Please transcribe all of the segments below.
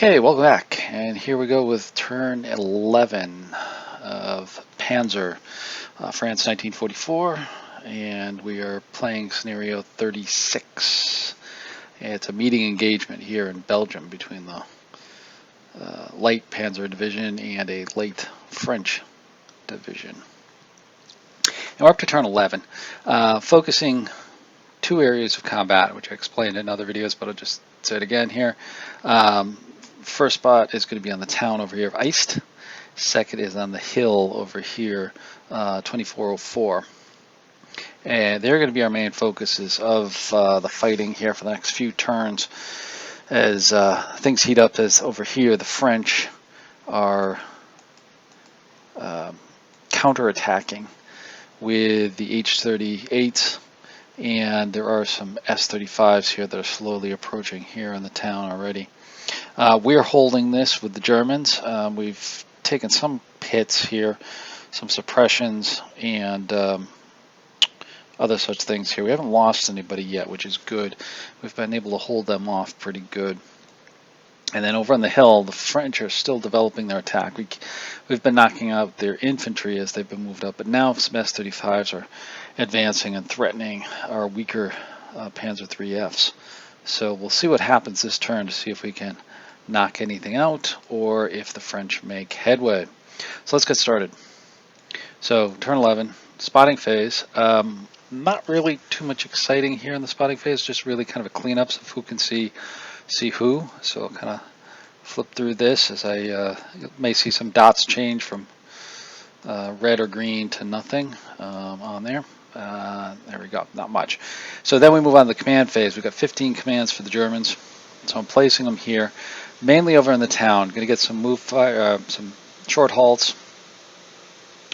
Okay, welcome back, and here we go with turn 11 of Panzer, France 1944, and we are playing scenario 36. It's a meeting engagement here in Belgium between the light Panzer division and a light French division. And we're up to turn 11, focusing two areas of combat, which I explained in other videos, but I'll just say it again here. First spot is going to be on the town over here of Iced. Second is on the hill over here, 2404. And they're going to be our main focuses of the fighting here for the next few turns as things heat up. As over here, the French are counterattacking with the H-38s, and there are some S-35s here that are slowly approaching here in the town already. We're holding this with the Germans. We've taken some hits here, some suppressions, and other such things here. We haven't lost anybody yet, which is good. We've been able to hold them off pretty good. And then over on the hill, the French are still developing their attack. We've been knocking out their infantry as they've been moved up, but now some S-35s are advancing and threatening our weaker Panzer IIIFs. So we'll see what happens this turn to see if we can knock anything out or if the French make headway. So let's get started. So turn 11, spotting phase. Not really too much exciting here in the spotting phase, just really kind of a cleanup of who can see who. So I'll kind of flip through this as you may see some dots change from red or green to nothing on there. There we go, not much. So then we move on to the command phase. We've got 15 commands for the Germans. So I'm placing them here, mainly over in the town. Going to get some some short halts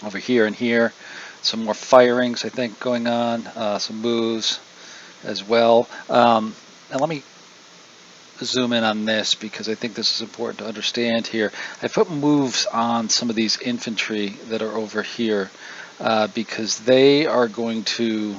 over here and here. Some more firings, I think, going on. Some moves as well. And let me zoom in on this because I think this is important to understand here. I put moves on some of these infantry that are over here because they are going to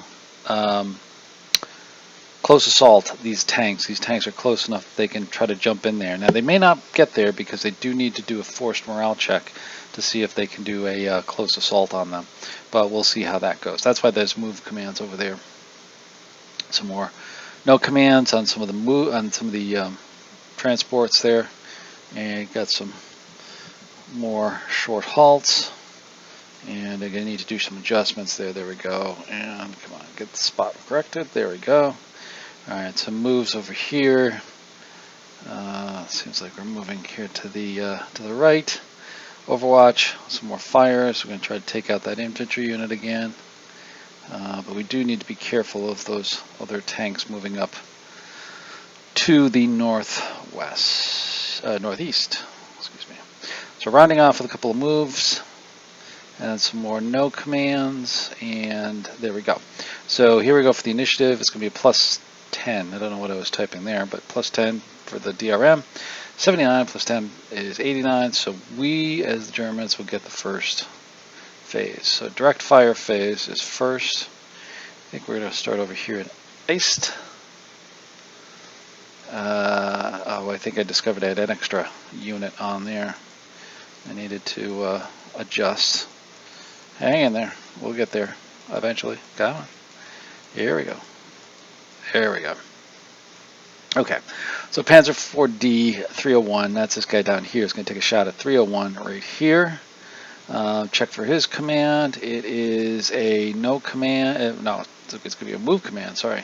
close assault these tanks. These tanks are close enough that they can try to jump in there. Now they may not get there because they do need to do a forced morale check to see if they can do a close assault on them. But we'll see how that goes. That's why there's move commands over there. Some more no commands on some of the transports there, and got some more short halts. And they're going to need to do some adjustments there. There we go. And come on, get the spot corrected. There we go. All right, some moves over here. Seems like we're moving here to the right. Overwatch, some more fires. We're going to try to take out that infantry unit again. But we do need to be careful of those other tanks moving up to the northeast. Excuse me. So rounding off with a couple of moves. And some more no commands, and there we go. So here we go for the initiative. It's going to be a plus 10. I don't know what I was typing there, but plus 10 for the DRM. 79 plus 10 is 89, so we, as the Germans, will get the first phase. So direct fire phase is first. I think we're going to start over here at Iced. I think I discovered I had an extra unit on there. I needed to adjust. Hang in there. We'll get there eventually. Come on. Here we go. There we go. Okay. So Panzer 4D 301, that's this guy down here, is going to take a shot at 301 right here. Check for his command. It is a no command. No, it's going to be a move command, sorry.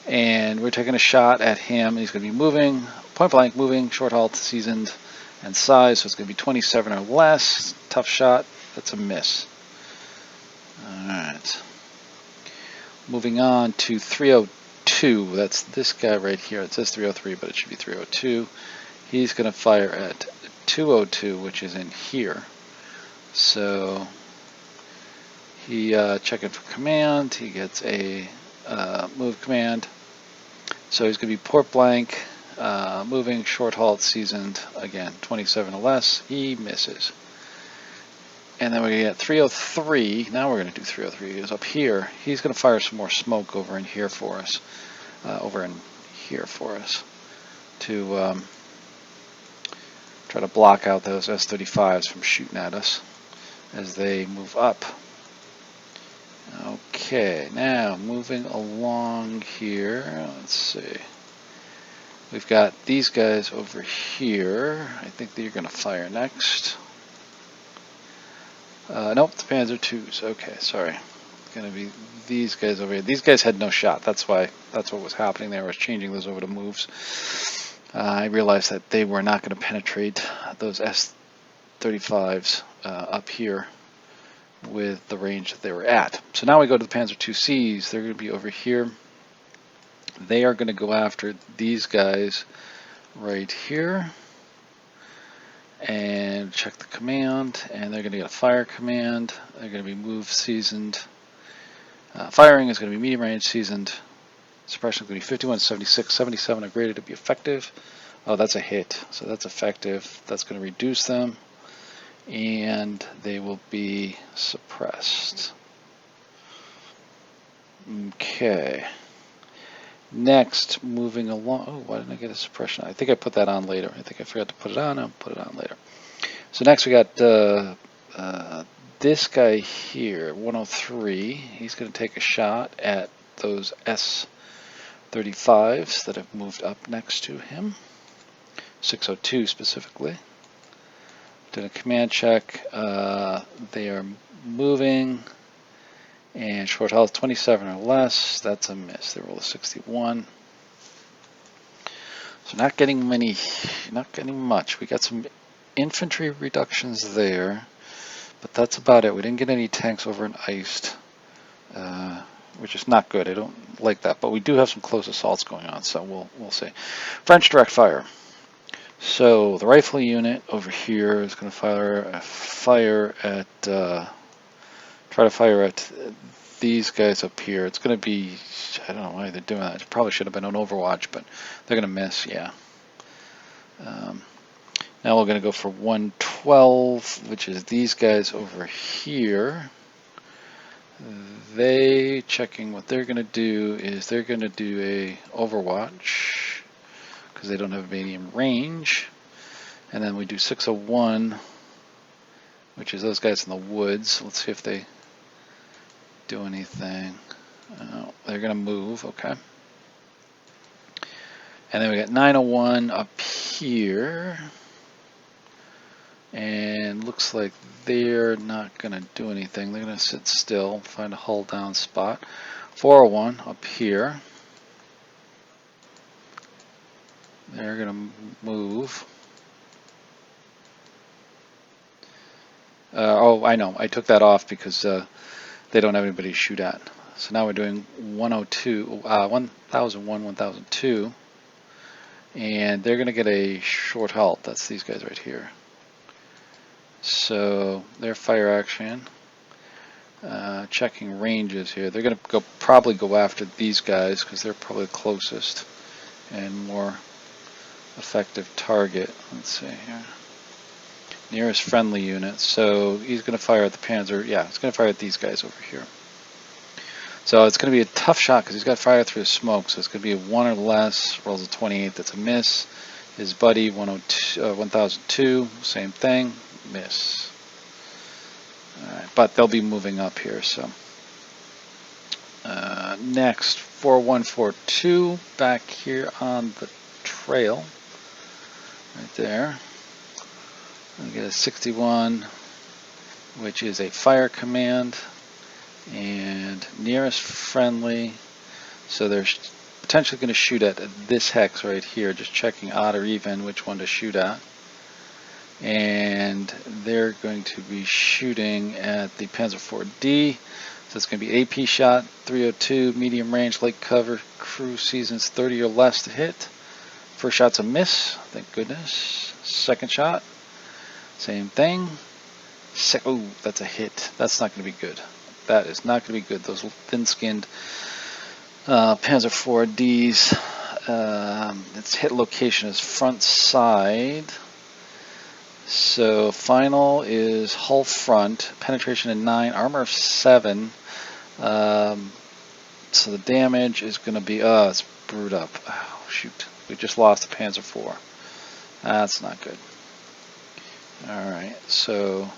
And we're taking a shot at him. He's going to be moving, point blank moving, short halt, seasoned, and size. So it's going to be 27 or less. Tough shot. That's a miss. Alright. Moving on to 302. That's this guy right here. It says 303, but it should be 302. He's going to fire at 202, which is in here. So he checking for command. He gets a move command. So he's going to be port blank, moving, short halt, seasoned. Again, 27 or less. He misses. And then we're going to get 303. Now we're going to do 303. He goes up here. He's going to fire some more smoke over in here for us. To Try to block out those S-35s from shooting at us as they move up. Okay, now moving along here, let's see. We've got these guys over here. I think they're going to fire next. Nope, the Panzer IIs. Okay, sorry. It's going to be these guys over here. These guys had no shot. That's what was happening there. I was changing those over to moves. I realized that they were not going to penetrate those S-35s up here with the range that they were at. So now we go to the Panzer IICs. They're going to be over here. They are going to go after these guys right here and check the command, and they're going to get a fire command. They're going to be move seasoned. Firing is going to be medium range seasoned. Suppression is going to be 51, 76, 77 are graded to be effective. Oh, that's a hit, so that's effective. That's going to reduce them, and they will be suppressed. Okay. Next, moving along. Oh, why didn't I get a suppression? I think I put that on later. I think I forgot to put it on. I'll put it on later. So next we got this guy here, 103. He's going to take a shot at those S-35s that have moved up next to him. 602 specifically. Did a command check. They are moving. And short health 27 or less, that's a miss. They roll a 61. So not getting much. We got some infantry reductions there, but that's about it. We didn't get any tanks over and iced, which is not good. I don't like that, but we do have some close assaults going on, so we'll see. French direct fire. So the rifle unit over here is going to try to fire at these guys up here. It's going to be, I don't know why they're doing that. It probably should have been on Overwatch, but they're going to miss, yeah. Now we're going to go for 112, which is these guys over here. They, checking what they're going to do is they're going to do a Overwatch because they don't have medium range. And then we do 601, which is those guys in the woods. Let's see if they do anything. They're going to move, okay. And then we got 901 up here. And looks like they're not going to do anything. They're going to sit still, find a hull down spot. 401 up here. They're going to move. Oh, I know. I took that off because they don't have anybody to shoot at. So now we're doing 102, 1001, 1002. And they're going to get a short halt. That's these guys right here. So their fire action. Checking ranges here. They're going to probably go after these guys because they're probably the closest and more effective target. Let's see here. Nearest friendly unit. So he's going to fire at the Panzer. Yeah, he's going to fire at these guys over here. So it's going to be a tough shot because he's got fire through the smoke. So it's going to be a 1 or less. Rolls a 28. That's a miss. His buddy 102, 1002. Same thing. Miss. All right, but they'll be moving up here. So next 4142 back here on the trail. Right there. We get a 61, which is a fire command, and nearest friendly. So they're potentially going to shoot at this hex right here, just checking odd or even which one to shoot at. And they're going to be shooting at the Panzer IV-D. So it's going to be AP shot, 302, medium range, lake cover, crew seasons 30 or less to hit. First shot's a miss, thank goodness. Second shot. Same thing. Oh, that's a hit. That's not going to be good. That is not going to be good. Those thin-skinned Panzer IV-Ds. Its hit location is front side. So final is hull front. Penetration in 9. Armor of 7. So the damage is going to be... it's brewed up. Oh, shoot. We just lost the Panzer IV. That's not good. All right, so,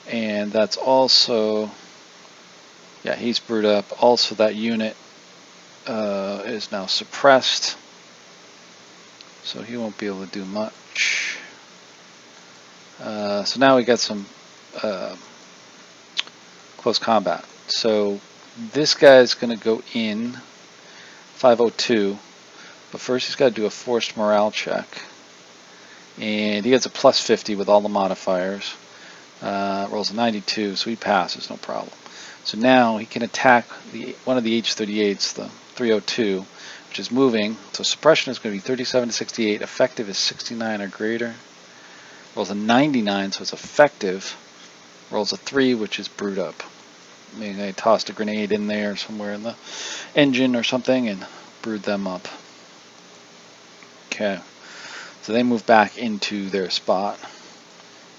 and that's also, yeah, he's brewed up. Also, that unit is now suppressed, so he won't be able to do much. So now we got some close combat. So this guy's going to go in 502, but first he's got to do a forced morale check. And he gets a plus 50 with all the modifiers. Rolls a 92, so he passes, no problem. So now he can attack one of the H-38s, the 302, which is moving. So suppression is going to be 37 to 68. Effective is 69 or greater. Rolls a 99, so it's effective. Rolls a 3, which is brewed up. Meaning they tossed a grenade in there somewhere in the engine or something and brewed them up. Okay. So they move back into their spot.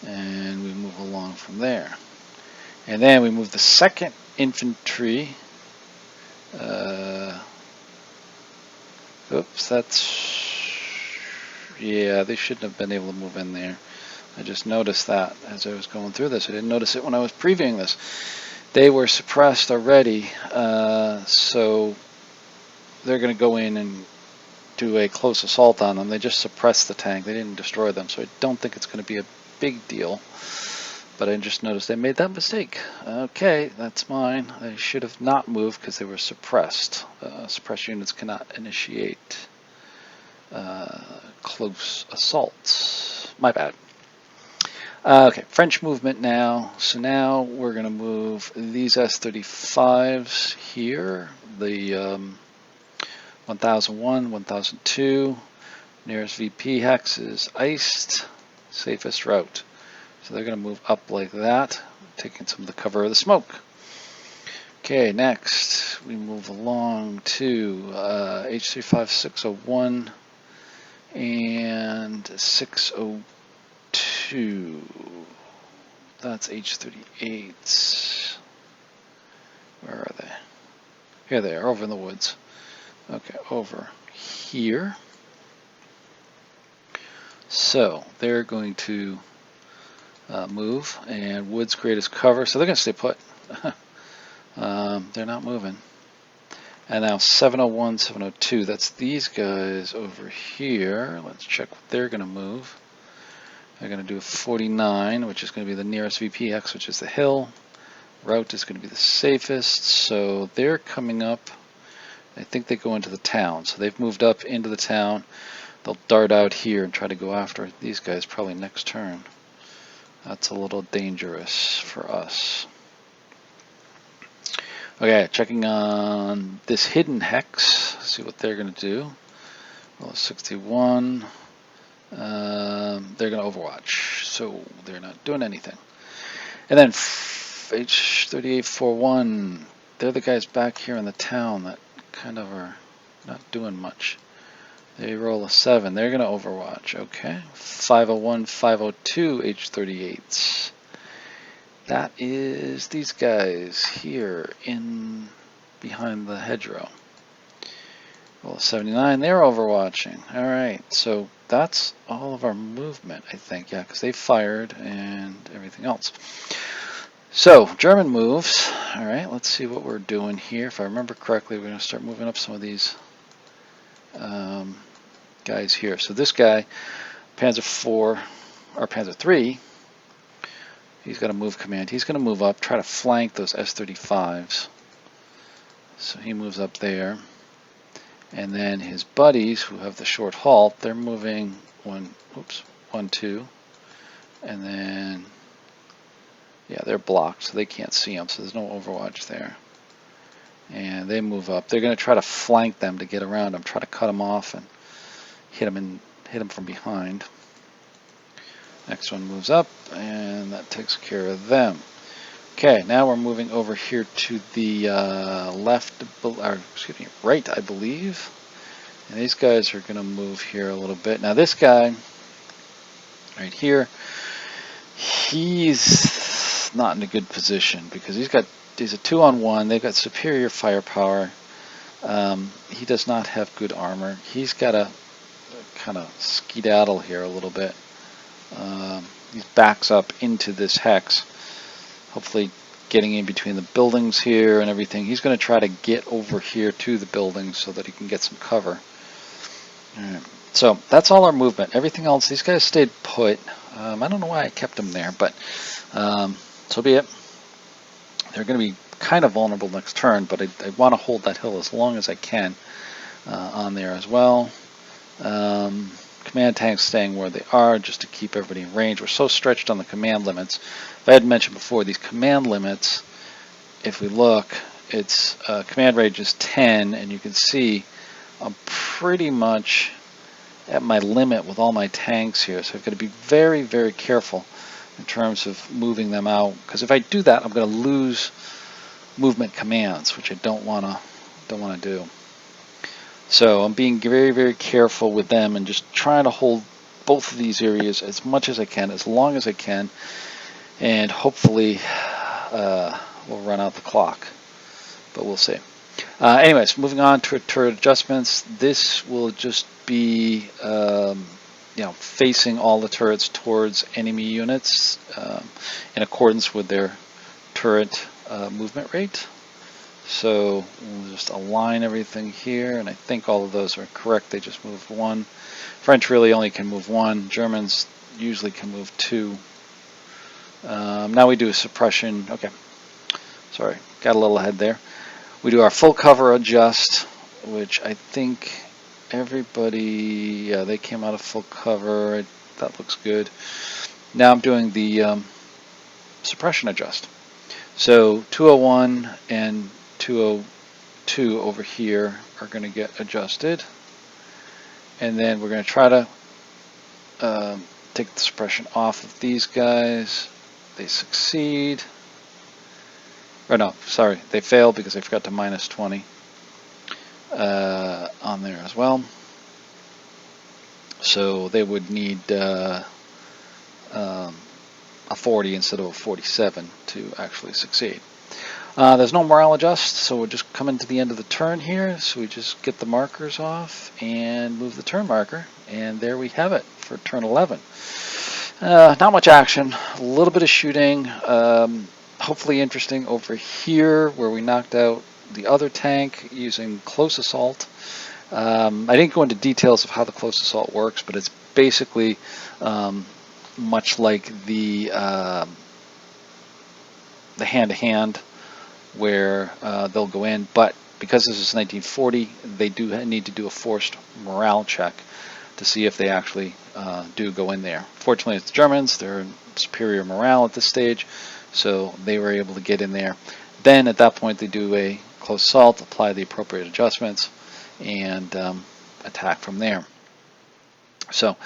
And we move along from there. And then we move the 2nd infantry. Oops, yeah, they shouldn't have been able to move in there. I just noticed that as I was going through this. I didn't notice it when I was previewing this. They were suppressed already, so they're going to go in and do a close assault on them. They just suppressed the tank. They didn't destroy them, so I don't think it's going to be a big deal. But I just noticed they made that mistake. Okay, that's mine. I should have not moved because they were suppressed. Suppressed units cannot initiate close assaults. My bad. Okay, French movement now. So now we're going to move these S-35s here. The 1001, 1002. Nearest VP hex is iced. Safest route. So they're going to move up like that, taking some of the cover of the smoke. Okay, next we move along to H35601 and 602. That's H38s. Where are they? Here they are, over in the woods. Okay, over here. So they're going to move, and woods greatest cover, so they're going to stay put. They're not moving. And now 701, 702, that's these guys over here. Let's check what they're going to move. They're going to do 49, which is going to be the nearest VPX, which is the hill. Route is going to be the safest, so they're coming up. I think they go into the town, so they've moved up into the town. They'll dart out here and try to go after these guys probably next turn. That's a little dangerous for us. Okay, checking on this hidden hex. See what they're going to do. Well, 61. They're going to overwatch, so they're not doing anything. And then H3841. They're the guys back here in the town that kind of are not doing much. They roll a 7. They're going to overwatch. Okay. 501, 502 H38s. That is these guys here in behind the hedgerow. Roll a 79. They're overwatching. All right. So that's all of our movement, I think. Yeah, because they fired and everything else. So German moves. All right. Let's see what we're doing here. If I remember correctly, we're going to start moving up some of these guys here. So this guy, Panzer 4 or Panzer 3, he's got a move command. He's going to move up, try to flank those S-35s. So he moves up there. And then his buddies, who have the short halt, they're moving 1, 2. And then, yeah, they're blocked, so they can't see them. So there's no overwatch there. And they move up. They're going to try to flank them to get around them, try to cut them off and hit them from behind. Next one moves up, and that takes care of them. Okay, now we're moving over here to the right, I believe. And these guys are going to move here a little bit. Now this guy, right here, he's not in a good position because he's a 2-on-1. They've got superior firepower. He does not have good armor. He's got to kind of skedaddle here a little bit. He backs up into this hex, hopefully getting in between the buildings here and everything. He's going to try to get over here to the buildings so that he can get some cover. All right. So that's all our movement. Everything else, these guys stayed put. I don't know why I kept them there, but so be it. They're going to be kind of vulnerable next turn, but I want to hold that hill as long as I can on there as well. Command tanks staying where they are just to keep everybody in range. We're so stretched on the command limits. If I had mentioned before, these command limits, if we look, it's command range is 10, and you can see I'm pretty much at my limit with all my tanks here. So I've got to be very, very careful in terms of moving them out, because if I do that, I'm going to lose movement commands, which I don't want to do. So I'm being very, very careful with them and just trying to hold both of these areas as much as I can, as long as I can, and hopefully we'll run out the clock, but we'll see. Anyways, moving on to turret adjustments. This will just be facing all the turrets towards enemy units in accordance with their turret movement rate. So we'll just align everything here, and I think all of those are correct. They just moved one. French really only can move one. Germans usually can move two. Now we do a suppression. Okay, sorry, got a little ahead there. We do our full cover adjust, which I think everybody, yeah, they came out of full cover. That looks good. Now I'm doing the suppression adjust. So 201 and 202 over here are going to get adjusted, and then we're going to try to take the suppression off of these guys. They succeed, or no, sorry, they fail because I forgot to minus 20 on there as well. So they would need a 40 instead of a 47 to actually succeed. There's no morale adjust, so we're just coming to the end of the turn here. So we just get the markers off and move the turn marker, and there we have it for turn 11. Not much action, a little bit of shooting, hopefully interesting over here where we knocked out the other tank using close assault. I didn't go into details of how the close assault works, but it's basically much like the hand-to-hand, where they'll go in, but because this is 1940, they do need to do a forced morale check to see if they actually do go in there. Fortunately, it's the Germans. They're in superior morale at this stage, so they were able to get in there. Then at that point, they do a close assault, apply the appropriate adjustments, and attack from there. So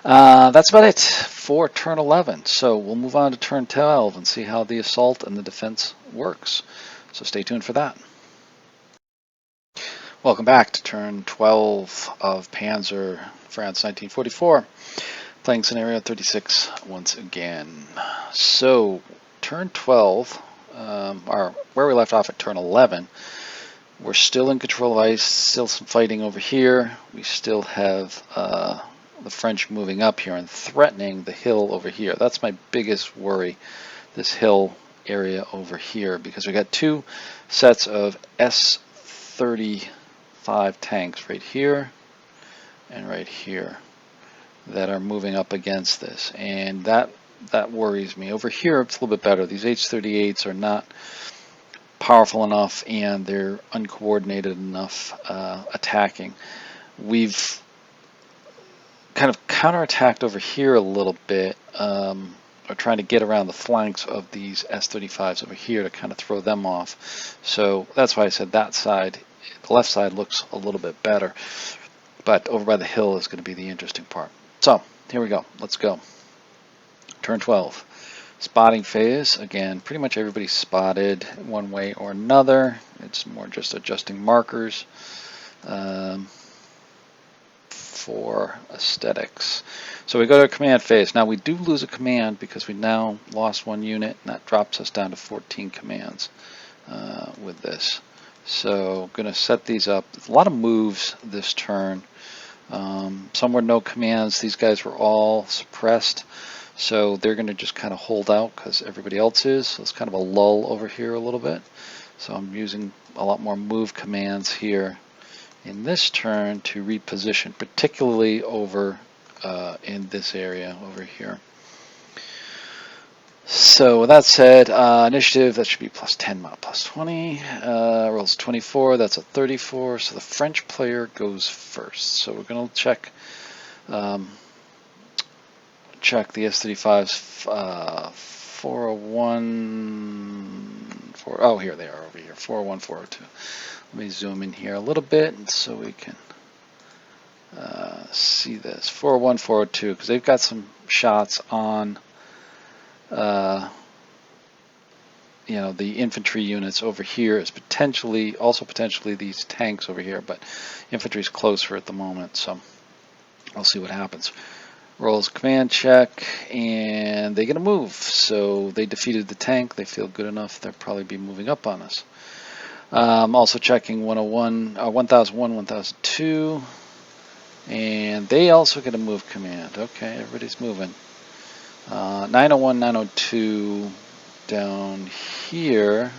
that's about it for turn 11. So we'll move on to turn 12 and see how the assault and the defense works. So stay tuned for that. Welcome back to turn 12 of Panzer France 1944. Playing scenario 36 once again. So turn 12, or where we left off at turn 11, we're still in control of ice, still some fighting over here. We still have the French moving up here and threatening the hill over here. That's my biggest worry, this hill area over here, because we got two sets of S-35 tanks right here and right here that are moving up against this, and that worries me. Over here it's a little bit better. These H-38s are not powerful enough and they're uncoordinated enough attacking. We've kind of counterattacked over here a little bit, or trying to get around the flanks of these S-35s over here to kind of throw them off. So that's why I said that side, the left side, looks a little bit better. But over by the hill is going to be the interesting part. So here we go. Let's go. Turn 12. Spotting phase. Again, pretty much everybody's spotted one way or another. It's more just adjusting markers for aesthetics. So we go to command phase. Now we do lose a command because we now lost one unit, and that drops us down to 14 commands with this. So I'm going to set these up. A lot of moves this turn. Some were no commands. These guys were all suppressed, so they're going to just kind of hold out because everybody else is. So it's kind of a lull over here a little bit. So I'm using a lot more move commands here in this turn to reposition, particularly over in this area over here. So with that said, initiative, that should be plus 10, not plus 20. Rolls 24, that's a 34. So the French player goes first. So we're going to check the S-35's 401. Oh, here they are over here, 401, 402. Let me zoom in here a little bit so we can see this. 401, 402, because they've got some shots on the infantry units over here is also potentially these tanks over here, but infantry is closer at the moment, so we'll see what happens. Rolls command check, and they're going to move. So they defeated the tank. They feel good enough. They'll probably be moving up on us. Also checking 1001, 1002, and they also get a move command. Okay, everybody's moving. 901, 902 down here.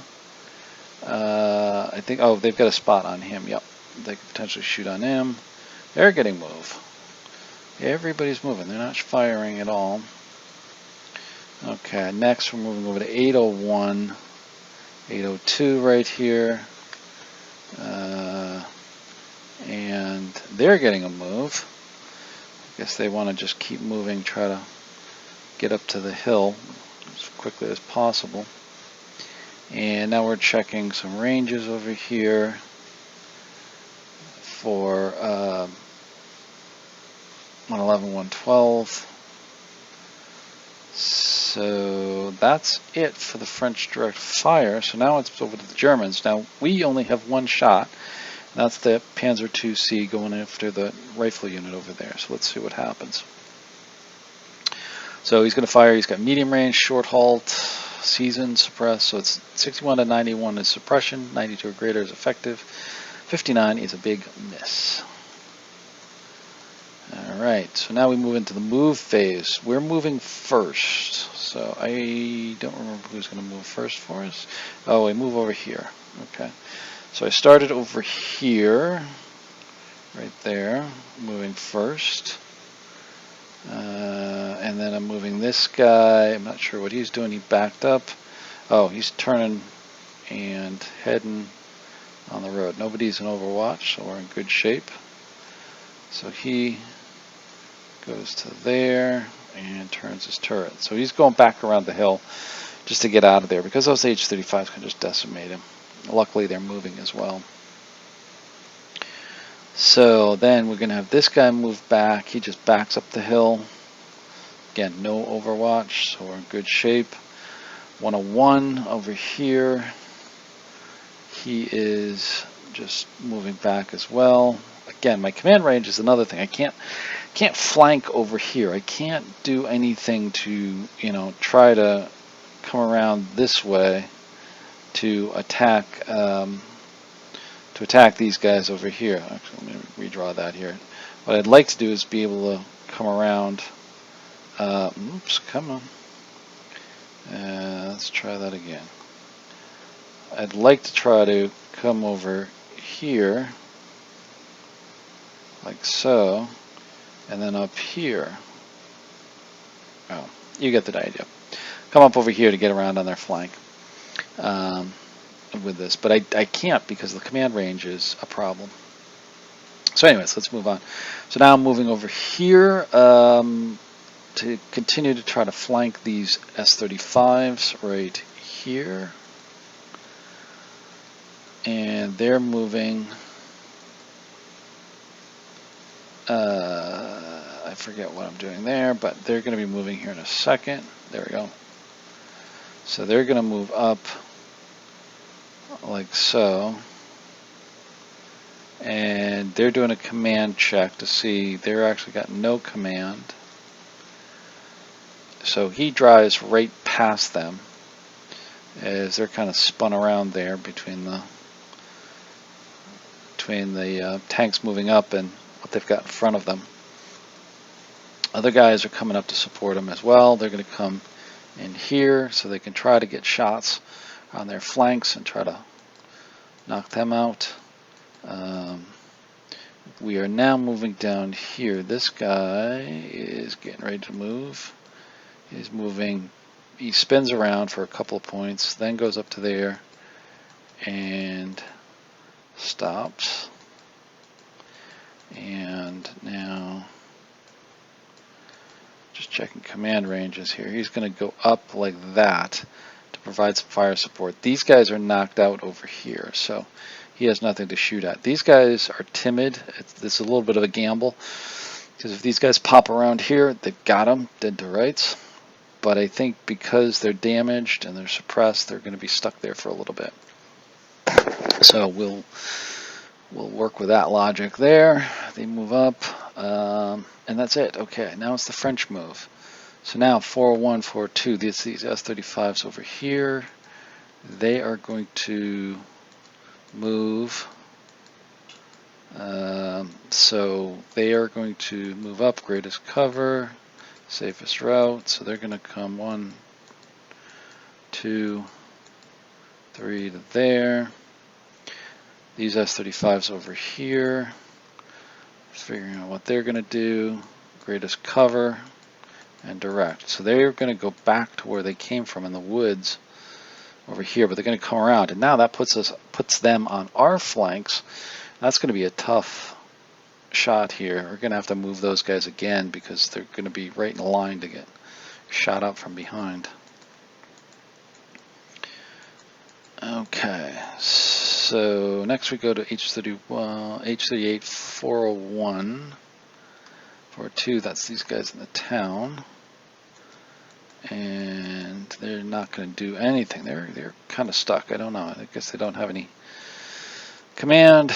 I think, oh, they've got a spot on him. Yep, they could potentially shoot on him. They're getting move. Everybody's moving. They're not firing at all. Okay, next we're moving over to 801, 802 right here. And they're getting a move. I guess they want to just keep moving, try to get up to the hill as quickly as possible. And now we're checking some ranges over here for 111, 112. So that's it for the French direct fire. So now it's over to the Germans. Now we only have one shot. That's the Panzer 2C going after the rifle unit over there. So let's see what happens. So he's going to fire. He's got medium range, short halt, season, suppress. So it's 61 to 91 is suppression, 92 or greater is effective, 59 is a big miss. Alright, so now we move into the move phase. We're moving first. So I don't remember who's going to move first for us. Oh, we move over here. Okay. So I started over here, right there, moving first. And then I'm moving this guy. I'm not sure what he's doing. He backed up. Oh, he's turning and heading on the road. Nobody's in Overwatch, so we're in good shape. So he goes to there and turns his turret. So he's going back around the hill just to get out of there because those H-35s can just decimate him. Luckily, they're moving as well. So then we're going to have this guy move back. He just backs up the hill. Again, no Overwatch, so we're in good shape. 101 over here. He is just moving back as well. Again, my command range is another thing. I can't flank over here. I can't do anything to, try to come around this way to attack these guys over here. Actually, let me redraw that here. What I'd like to do is be able to come around. Oops, come on. Let's try that again. I'd like to try to come over here, like so, and then up here. Oh, you get the idea. Come up over here to get around on their flank with this, but I can't because the command range is a problem. So anyways, let's move on. So now I'm moving over here to continue to try to flank these S-35s right here. And they're moving, I forget what I'm doing there, but they're going to be moving here in a second. There we go. So they're going to move up like so. And they're doing a command check to see they're actually got no command. So he drives right past them as they're kind of spun around there between the tanks moving up and what they've got in front of them. Other guys are coming up to support them as well. They're going to come in here so they can try to get shots on their flanks and try to knock them out. We are now moving down here. This guy is getting ready to move. He's moving. He spins around for a couple of points, then goes up to there and stops. And now just checking command ranges here. He's going to go up like that to provide some fire support. These guys are knocked out over here, so he has nothing to shoot at. These guys are timid. This is a little bit of a gamble, because if these guys pop around here, they've got him dead to rights. But I think because they're damaged and they're suppressed, they're going to be stuck there for a little bit. So we'll work with that logic there. They move up, and that's it. Okay, now it's the French move. So now 401, 402, these S-35s over here, they are going to move. So they are going to move up, greatest cover, safest route. So they're going to come 1, 2, 3 to there. These S-35s over here, figuring out what they're going to do, greatest cover and direct. So they're going to go back to where they came from in the woods over here, but they're going to come around, and now that puts them on our flanks. That's going to be a tough shot here. We're going to have to move those guys again because they're going to be right in line to get shot up from behind. Okay, so next we go to H38 401 402. That's these guys in the town, and they're not going to do anything. They're kind of stuck. I don't know. I guess they don't have any command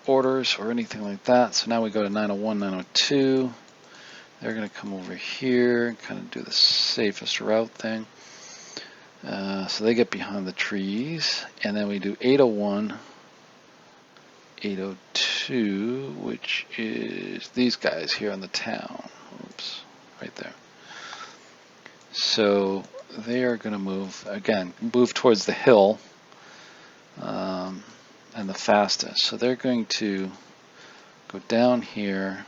orders or anything like that. So now we go to 901, 902. They're going to come over here and kind of do the safest route thing. So they get behind the trees, and then we do 801, 802, which is these guys here in the town. Oops, right there. So they are going to move, again, move towards the hill, and the fastest. So they're going to go down here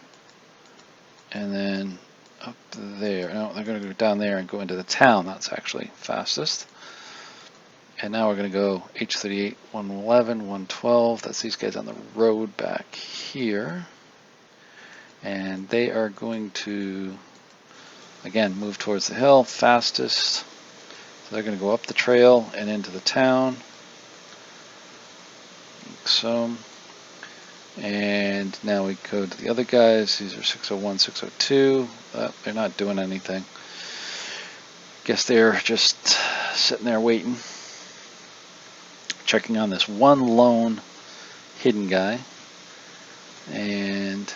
and then up there. No, they're going to go down there and go into the town. That's actually fastest. And now we're going to go H38, 111, 112. That's these guys on the road back here. And they are going to, again, move towards the hill, fastest. So they're going to go up the trail and into the town. Like so. And now we go to the other guys. These are 601, 602. They're not doing anything. Guess they're just sitting there waiting. Checking on this one lone hidden guy. And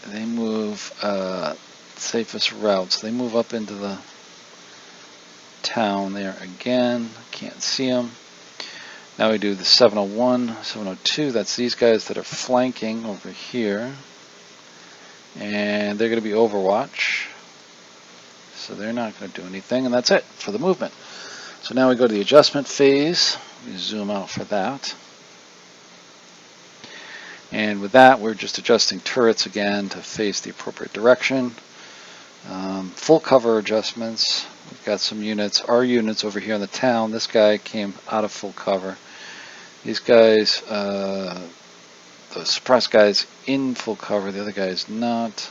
they move safest routes. They move up into the town there again. Can't see them. Now we do the 701, 702. That's these guys that are flanking over here. And they're going to be Overwatch. So they're not going to do anything. And that's it for the movement. So now we go to the adjustment phase. We zoom out for that. And with that, we're just adjusting turrets again to face the appropriate direction. Full cover adjustments. We've got some units. Our units over here in the town. This guy came out of full cover. These guys, the suppressed guy's in full cover. The other guy's not.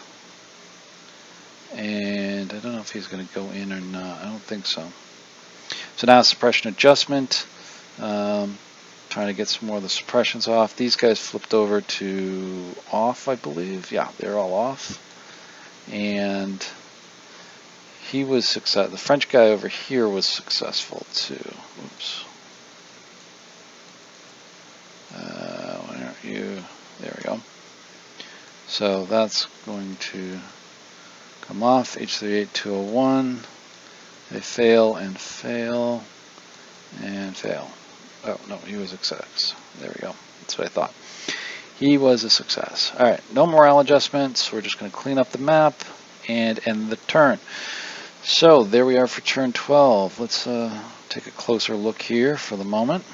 And I don't know if he's going to go in or not. I don't think so. So now suppression adjustment. Trying to get some more of the suppressions off. These guys flipped over to off, I believe. Yeah, they're all off. And he was successful. The French guy over here was successful too. Oops. Why aren't you? There we go. So that's going to come off. H38 201. They fail and fail and fail. Oh, no, he was a success. There we go. That's what I thought. He was a success. All right, no morale adjustments. We're just going to clean up the map and end the turn. So there we are for turn 12. Let's take a closer look here for the moment.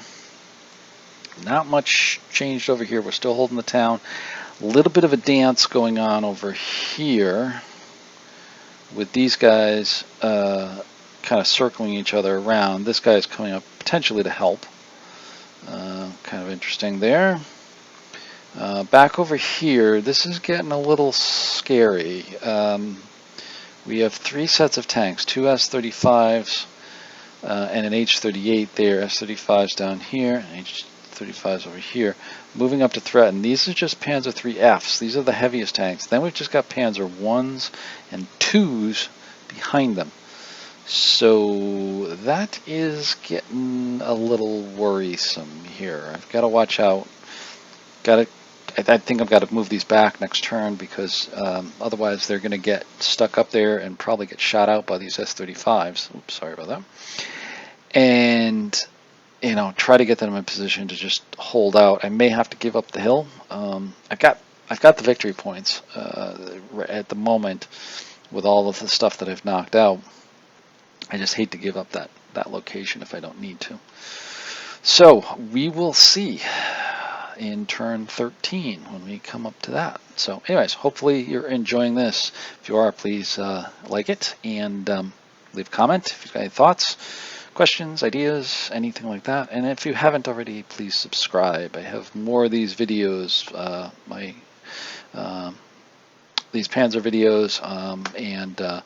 Not much changed over here. We're still holding the town. A little bit of a dance going on over here with these guys kind of circling each other around. This guy's coming up potentially to help. Kind of interesting there. Back over here, this is getting a little scary. We have 3 sets of tanks, 2 S-35s and an H-38 there. S-35s down here, and H-35s over here. Moving up to threaten. These are just Panzer IIIFs. These are the heaviest tanks. Then we've just got Panzer Is and IIs behind them. So that is getting a little worrisome here. I've got to watch out. I think I've got to move these back next turn because otherwise they're going to get stuck up there and probably get shot out by these S-35s. Oops, sorry about that. And try to get them in a position to just hold out. I may have to give up the hill. I've got the victory points at the moment with all of the stuff that I've knocked out. I just hate to give up that location if I don't need to. So we will see in turn 13 when we come up to that. So anyways, hopefully you're enjoying this. If you are, please like it and leave a comment if you've got any thoughts, questions, ideas, anything like that. And if you haven't already, please subscribe. I have more of these videos, these Panzer videos and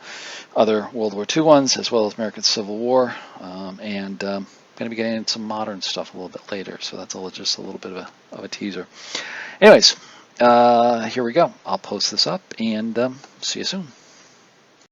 other World War II ones, as well as American Civil War, and going to be getting into some modern stuff a little bit later, so that's just a little bit of a teaser. Anyways, here we go. I'll post this up and see you soon.